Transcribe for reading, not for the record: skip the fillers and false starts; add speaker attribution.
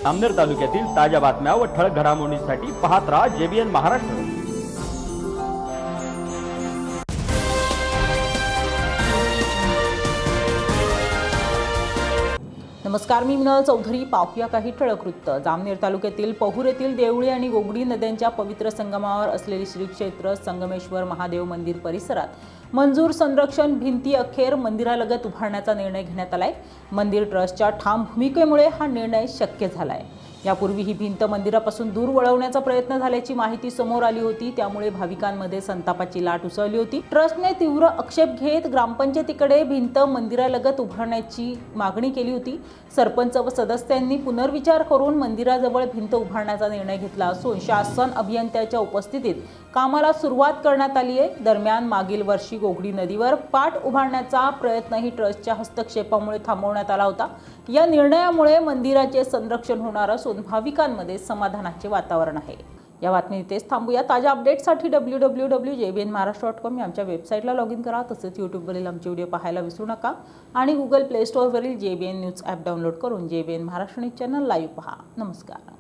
Speaker 1: जामनेर तालुक्यातील ताज्या बातम्या व ठळक घडामोडींसाठी पाहत राहा JBN महाराष्ट्र।
Speaker 2: नमस्कार, मी मिनल चौधरी। पाहूया काही ठळक वृत्त। जामनेर तालुक्यातील पहुर येथील देवळी आणि गोगडी नद्यांच्या पवित्र संगमावर असलेली श्री क्षेत्र संगमेश्वर महादेव मंदिर परिसरात मंजूर संरक्षण भिंती अखेर मंदिरालगत उभारण्याचा निर्णय घेण्यात आलाय। मंदिर ट्रस्टच्या ठाम भूमिकेमुळे हा निर्णय शक्य झालाय। यापूर्वी ही भिंत मंदिरापासून दूर वळवण्याचा प्रयत्न झाल्याची माहिती समोर आली होती, त्यामुळे भाविकांमध्ये संतापाची लाट उसळली होती। ट्रस्टने तीव्र आक्षेप घेत ग्रामपंचायतीकडे भिंत मंदिरालगत उभारण्याची मागणी केली होती। सरपंच व सदस्यांनी पुनर्विचार करून मंदिराजवळ भिंत उभारण्याचा निर्णय घेतला असून शासन अभियंत्याच्या उपस्थितीत कामाला सुरुवात करण्यात आली आहे। दरम्यान मागील वर्षी गोगडी नदीवर पाट उभारण्याचा प्रयत्नही ट्रस्टच्या हस्तक्षेपामुळे थांबवण्यात आला होता। या निर्णयामुळे मंदिराचे संरक्षण होणार असून भाविकांमध्ये समाधानाचे वातावरण आहे। या बातमी इथेच थांबूया। ताज्या अपडेट्ससाठी www.jbnmaharashtra.com या आमच्या वेबसाईटला लॉग इन करा। तसेच यूट्यूबवरील आमचे व्हिडिओ पाहायला विसरू नका आणि गुगल प्ले स्टोअरवरील JBN न्यूज ॲप डाउनलोड करून JBN Maharashtra news channel live पहा। नमस्कार।